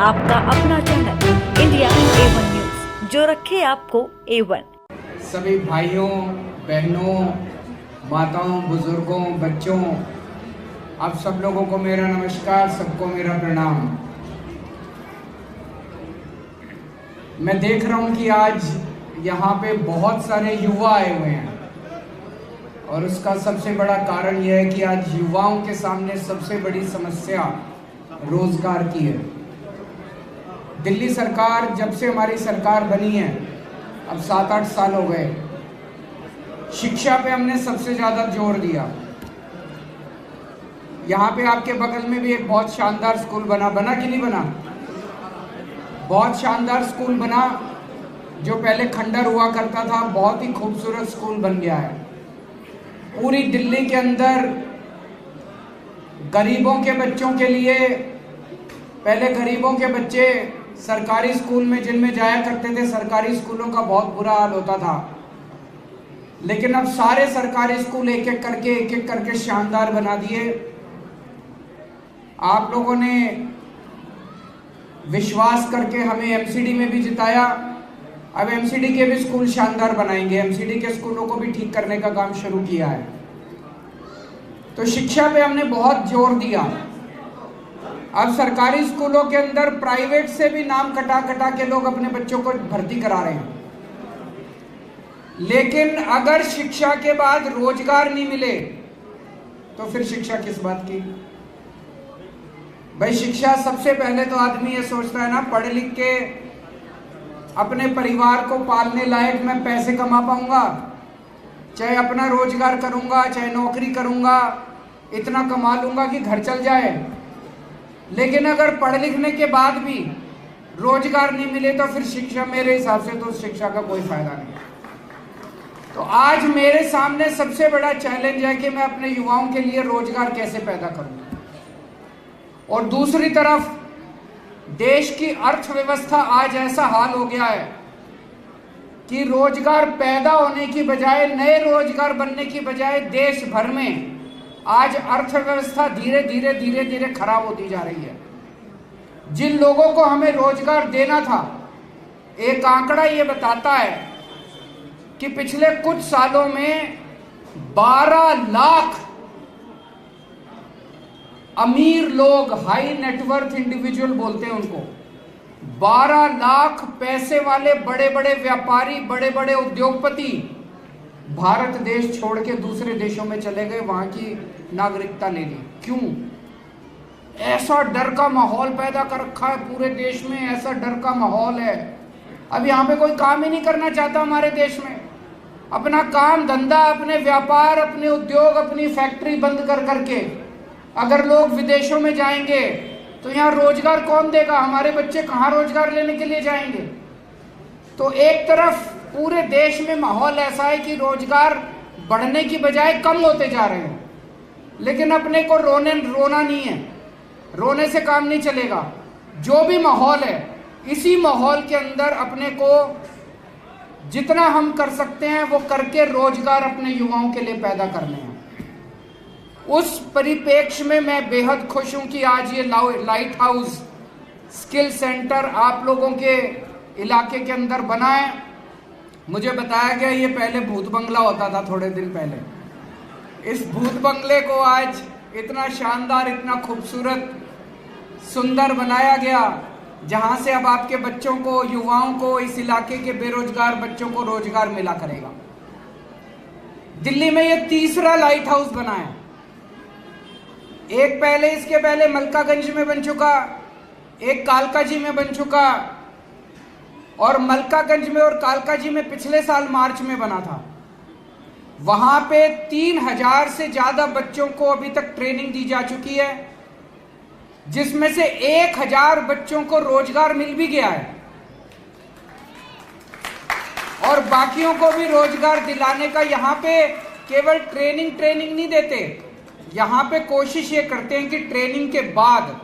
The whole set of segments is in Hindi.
आपका अपना चैनल इंडिया A1 न्यूज, जो रखे आपको A1। सभी भाइयों, बहनों, माताओं, बुजुर्गों, बच्चों, आप सब लोगों को मेरा नमस्कार, सबको मेरा प्रणाम। मैं देख रहा हूं कि आज यहाँ पे बहुत सारे युवा आए हुए हैं और उसका सबसे बड़ा कारण यह है कि आज युवाओं के सामने सबसे बड़ी समस्या रोजगार की है। दिल्ली सरकार, जब से हमारी सरकार बनी है, अब 7-8 साल हो गए, शिक्षा पे हमने सबसे ज़्यादा जोर दिया। यहाँ पे आपके बगल में भी एक बहुत शानदार स्कूल बना कि नहीं बना? बहुत शानदार स्कूल बना, जो पहले खंडर हुआ करता था, बहुत ही खूबसूरत स्कूल बन गया है। पूरी दिल्ली के अंदर गरीबों के बच्चों के लिए, पहले गरीबों के बच्चे सरकारी स्कूल में जिनमें जाया करते थे, सरकारी स्कूलों का बहुत बुरा हाल होता था। लेकिन अब सारे सरकारी स्कूल एक एक करके शानदार बना दिए। आप लोगों ने विश्वास करके हमें एमसीडी में भी जिताया। अब एमसीडी के भी स्कूल शानदार बनाएंगे। एमसीडी के स्कूलों को भी ठीक करने का काम शुरू किया है। तो शिक्षा पे हमने बहुत जोर दिया। अब सरकारी स्कूलों के अंदर प्राइवेट से भी नाम कटा के लोग अपने बच्चों को भर्ती करा रहे हैं। लेकिन अगर शिक्षा के बाद रोजगार नहीं मिले तो फिर शिक्षा किस बात की? भाई, शिक्षा सबसे पहले तो आदमी ये सोचता है ना, पढ़ लिख के अपने परिवार को पालने लायक मैं पैसे कमा पाऊंगा, चाहे अपना रोजगार करूंगा, चाहे नौकरी करूंगा, इतना कमा लूंगा कि घर चल जाए। लेकिन अगर पढ़ लिखने के बाद भी रोजगार नहीं मिले तो फिर शिक्षा, मेरे हिसाब से तो शिक्षा का कोई फायदा नहीं। तो आज मेरे सामने सबसे बड़ा चैलेंज है कि मैं अपने युवाओं के लिए रोजगार कैसे पैदा करूं। और दूसरी तरफ देश की अर्थव्यवस्था आज ऐसा हाल हो गया है कि रोजगार पैदा होने की बजाय, नए रोजगार बनने की बजाय देश भर में आज अर्थव्यवस्था धीरे धीरे खराब होती जा रही है। जिन लोगों को हमें रोजगार देना था, एक आंकड़ा ये बताता है कि पिछले कुछ सालों में 12 लाख अमीर लोग, हाई नेटवर्थ इंडिविजुअल बोलते हैं उनको, 12 लाख पैसे वाले बड़े बड़े व्यापारी, बड़े बड़े उद्योगपति भारत देश छोड़ के दूसरे देशों में चले गए, वहां की नागरिकता ले ली। क्यों? ऐसा डर का माहौल पैदा कर रखा है पूरे देश में, ऐसा डर का माहौल है। अब यहाँ पे कोई काम ही नहीं करना चाहता हमारे देश में। अपना काम धंधा, अपने व्यापार, अपने उद्योग, अपनी फैक्ट्री बंद कर करके अगर लोग विदेशों में जाएंगे तो यहाँ रोजगार कौन देगा? हमारे बच्चे कहाँ रोजगार लेने के लिए जाएंगे? तो एक तरफ पूरे देश में माहौल ऐसा है कि रोजगार बढ़ने की बजाय कम होते जा रहे हैं। लेकिन अपने को रोना नहीं है, रोने से काम नहीं चलेगा। जो भी माहौल है, इसी माहौल के अंदर अपने को जितना हम कर सकते हैं वो करके रोजगार अपने युवाओं के लिए पैदा करने हैं। उस परिप्रेक्ष्य में मैं बेहद खुश हूं कि आज ये लाइट हाउस स्किल सेंटर आप लोगों के इलाके के अंदर बना है। मुझे बताया गया ये पहले भूत बंगला होता था थोड़े दिन पहले। इस भूत बंगले को आज इतना शानदार, इतना खूबसूरत, सुंदर बनाया गया, जहां से अब आपके बच्चों को, युवाओं को, इस इलाके के बेरोजगार बच्चों को रोजगार मिला करेगा। दिल्ली में ये तीसरा लाइट हाउस बना है। एक पहले, इसके पहले मलकागंज में बन चुका, एक कालकाजी में बन चुका, और मलकागंज में और कालकाजी में पिछले साल मार्च में बना था। वहां पे 3000 से ज्यादा बच्चों को अभी तक ट्रेनिंग दी जा चुकी है, जिसमें से 1000 बच्चों को रोजगार मिल भी गया है। और बाकियों को भी रोजगार दिलाने का, यहाँ पे केवल ट्रेनिंग नहीं देते, यहाँ पे कोशिश ये करते हैं कि ट्रेनिंग के बाद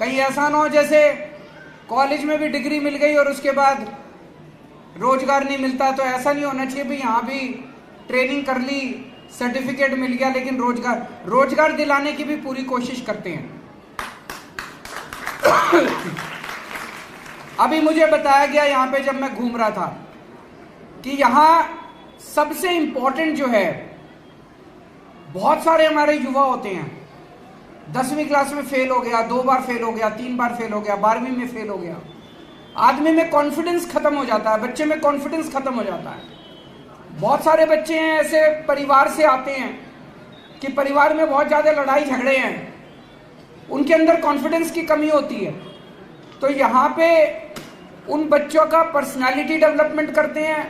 कहीं ऐसा ना हो जैसे कॉलेज में भी डिग्री मिल गई और उसके बाद रोजगार नहीं मिलता। तो ऐसा नहीं होना चाहिए। भी यहाँ भी ट्रेनिंग कर ली, सर्टिफिकेट मिल गया, लेकिन रोजगार दिलाने की भी पूरी कोशिश करते हैं। अभी मुझे बताया गया यहाँ पे जब मैं घूम रहा था कि यहाँ सबसे इंपॉर्टेंट जो है, बहुत सारे हमारे युवा होते हैं 10वीं क्लास में फेल हो गया, 2 बार फेल हो गया, 3 बार फेल हो गया, 12वीं में फेल हो गया। आदमी में कॉन्फिडेंस खत्म हो जाता है, बच्चे में कॉन्फिडेंस खत्म हो जाता है। बहुत सारे बच्चे हैं ऐसे परिवार से आते हैं कि परिवार में बहुत ज़्यादा लड़ाई झगड़े हैं, उनके अंदर कॉन्फिडेंस की कमी होती है। तो यहाँ पे उन बच्चों का पर्सनालिटी डेवलपमेंट करते हैं,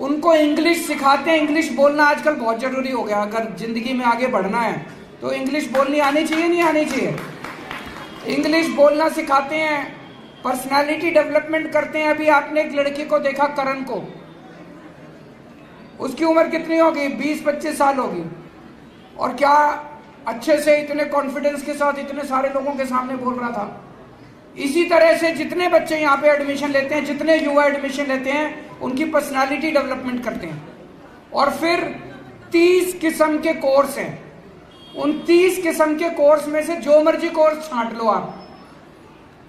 उनको इंग्लिश सिखाते हैं। इंग्लिश बोलना आजकल बहुत ज़रूरी हो गया, अगर ज़िंदगी में आगे बढ़ना है तो इंग्लिश बोलनी आनी चाहिए, नहीं आनी चाहिए? इंग्लिश बोलना सिखाते हैं, पर्सनालिटी डेवलपमेंट करते हैं। अभी आपने एक लड़की को देखा, करण को, उसकी उम्र कितनी होगी? 20-25 साल होगी, और क्या अच्छे से इतने कॉन्फिडेंस के साथ इतने सारे लोगों के सामने बोल रहा था। इसी तरह से जितने बच्चे यहाँ पे एडमिशन लेते हैं, जितने युवा एडमिशन लेते हैं, उनकी पर्सनालिटी डेवलपमेंट करते हैं। और फिर 30 किस्म के कोर्स हैं, उन 30 किस्म के कोर्स में से जो मर्जी कोर्स छांट लो आप।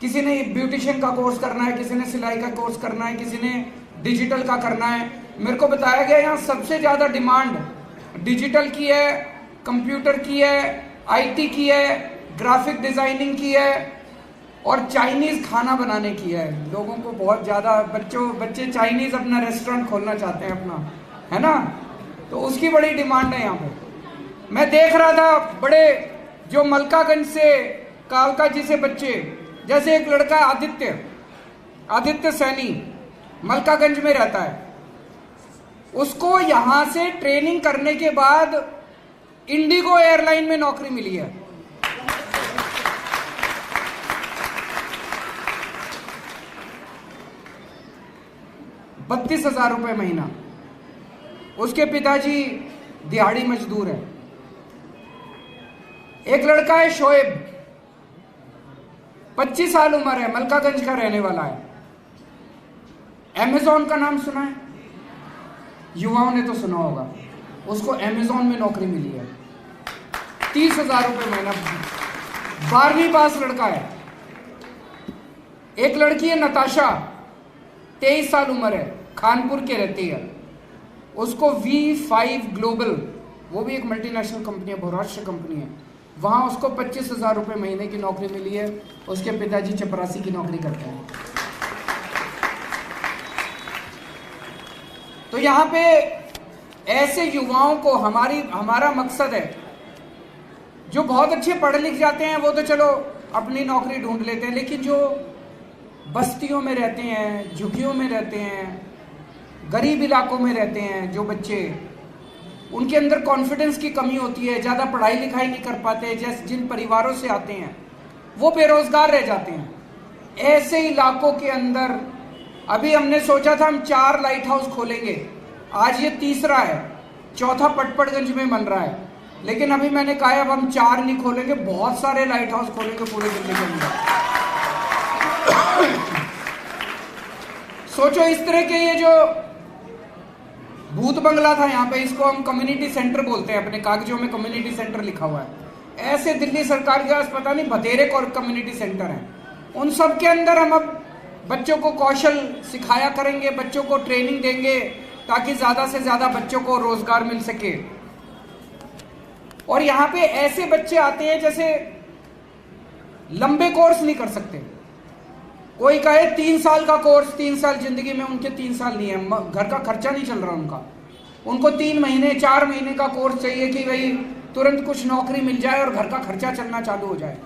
किसी ने ब्यूटिशियन का कोर्स करना है, किसी ने सिलाई का कोर्स करना है, किसी ने डिजिटल का करना है। मेरे को बताया गया यहाँ सबसे ज़्यादा डिमांड डिजिटल की है, कंप्यूटर की है, आईटी की है, ग्राफिक डिजाइनिंग की है, और चाइनीज खाना बनाने की है। लोगों को बहुत ज़्यादा बच्चे चाइनीज अपना रेस्टोरेंट खोलना चाहते हैं अपना, है ना? तो उसकी बड़ी डिमांड है यहाँ पे। मैं देख रहा था बड़े जो मलकागंज से, कालकाजी से बच्चे, जैसे एक लड़का आदित्य सैनी मलकागंज में रहता है, उसको यहाँ से ट्रेनिंग करने के बाद इंडिगो एयरलाइन में नौकरी मिली है। ₹32,000 महीना। उसके पिताजी दिहाड़ी मजदूर है। एक लड़का है शोएब, 25 साल उम्र है, मलकागंज का रहने वाला है। अमेजॉन का नाम सुना है? युवाओं ने तो सुना होगा। उसको अमेजॉन में नौकरी मिली है, ₹30,000 महीना, 12वीं पास लड़का है। एक लड़की है नताशा, 23 साल उम्र है, कानपुर के रहती है। उसको V5 ग्लोबल, वो भी एक मल्टीनेशनल कंपनी है, बहुराष्ट्रीय कंपनी है, वहाँ उसको ₹25,000 महीने की नौकरी मिली है। उसके पिताजी चपरासी की नौकरी करते हैं। तो यहाँ पे ऐसे युवाओं को हमारा मकसद है, जो बहुत अच्छे पढ़ लिख जाते हैं वो तो चलो अपनी नौकरी ढूंढ लेते हैं, लेकिन जो बस्तियों में रहते हैं, झुग्गियों में रहते हैं, गरीब इलाकों में रहते हैं जो बच्चे, उनके अंदर कॉन्फिडेंस की कमी होती है, ज़्यादा पढ़ाई लिखाई नहीं कर पाते, जैसे जिन परिवारों से आते हैं वो बेरोजगार रह जाते हैं। ऐसे इलाकों के अंदर अभी हमने सोचा था हम 4 लाइट हाउस खोलेंगे, आज ये तीसरा है, चौथा पटपड़गंज में बन रहा है। लेकिन अभी मैंने कहा अब हम 4 नहीं खोलेंगे, बहुत सारे लाइट हाउस खोलेंगे पूरे दिल्ली के अंदर। सोचो इस तरह के ये जो भूत बंगला था यहाँ पे, इसको हम कम्युनिटी सेंटर बोलते हैं, अपने कागजों में कम्युनिटी सेंटर लिखा हुआ है। ऐसे दिल्ली सरकार के पास पता नहीं बतेरे कम्युनिटी सेंटर हैं। उन सब के अंदर हम अब बच्चों को कौशल सिखाया करेंगे, बच्चों को ट्रेनिंग देंगे, ताकि ज़्यादा से ज़्यादा बच्चों को रोजगार मिल सके। और यहाँ पे ऐसे बच्चे आते हैं जैसे लंबे कोर्स नहीं कर सकते। कोई कहे 3 साल का कोर्स, 3 साल जिंदगी में उनके 3 साल नहीं है, घर का खर्चा नहीं चल रहा उनको 3 महीने 4 महीने का कोर्स चाहिए कि भाई तुरंत कुछ नौकरी मिल जाए और घर का खर्चा चलना चालू हो जाए।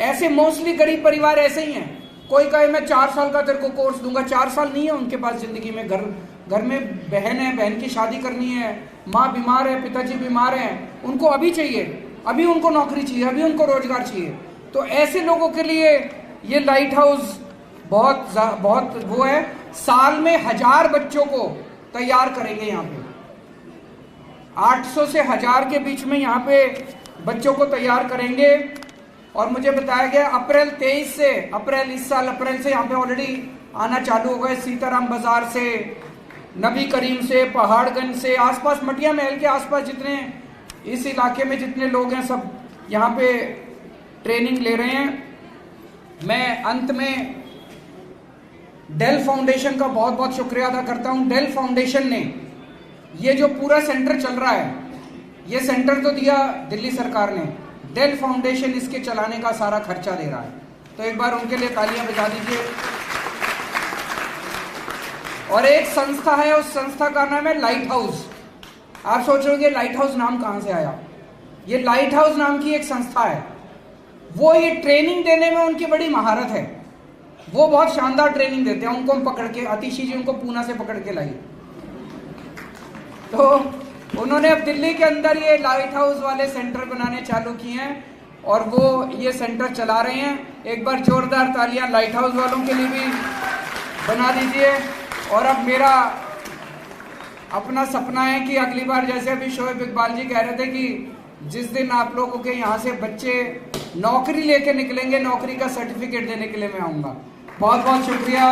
ऐसे मोस्टली गरीब परिवार ऐसे ही हैं। कोई कहे मैं 4 साल का तेरे को कोर्स दूंगा, 4 साल नहीं है उनके पास जिंदगी में। घर में बहन है, बहन की शादी करनी है, माँ बीमार है, पिताजी बीमार हैं, उनको अभी चाहिए, अभी उनको नौकरी चाहिए, अभी उनको रोजगार चाहिए। तो ऐसे लोगों के लिए ये लाइट हाउस बहुत वो है। साल में 1000 बच्चों को तैयार करेंगे यहाँ पे, 800 से 1000 के बीच में यहाँ पे बच्चों को तैयार करेंगे। और मुझे बताया गया अप्रैल इस साल अप्रैल से यहाँ पे ऑलरेडी आना चालू हो गए। सीताराम बाजार से, नबी करीम से, पहाड़गंज से, आसपास मटिया महल के आसपास जितने इस इलाके में जितने लोग हैं सब यहाँ पे ट्रेनिंग ले रहे हैं। मैं अंत में डेल फाउंडेशन का बहुत बहुत शुक्रिया अदा करता हूं। डेल फाउंडेशन ने ये जो पूरा सेंटर चल रहा है, ये सेंटर तो दिया दिल्ली सरकार ने, डेल फाउंडेशन इसके चलाने का सारा खर्चा दे रहा है। तो एक बार उनके लिए तालियां बजा दीजिए। और एक संस्था है, उस संस्था का नाम है लाइट हाउस। आप सोच रहे होंगे लाइट हाउस नाम कहां से आया? ये लाइट हाउस नाम की एक संस्था है। वो ये ट्रेनिंग देने में उनकी बड़ी महारत है। वो बहुत शानदार ट्रेनिंग देते हैं। उनको हम पकड़ के, आतिशी जी उनको पूना से पकड़ के लाई, तो उन्होंने अब दिल्ली के अंदर ये लाइट हाउस वाले सेंटर बनाने चालू किए हैं और वो ये सेंटर चला रहे हैं। एक बार जोरदार तालियां लाइट हाउस वालों के लिए भी बना दीजिए। और अब मेरा अपना सपना है कि अगली बार, जैसे अभी शोएब इकबाल जी कह रहे थे कि जिस दिन आप लोगों के यहाँ से बच्चे नौकरी लेके निकलेंगे, नौकरी का सर्टिफिकेट देने के लिए मैं आऊँगा। बहुत बहुत शुक्रिया।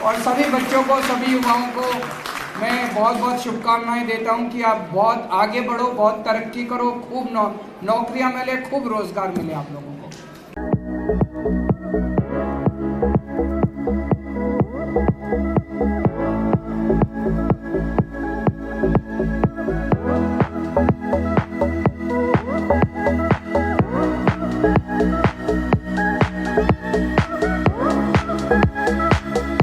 और सभी बच्चों को, सभी युवाओं को मैं बहुत बहुत शुभकामनाएं देता हूं कि आप बहुत आगे बढ़ो, बहुत तरक्की करो, खूब नौकरियां मिले, खूब रोजगार मिले आप लोगों को।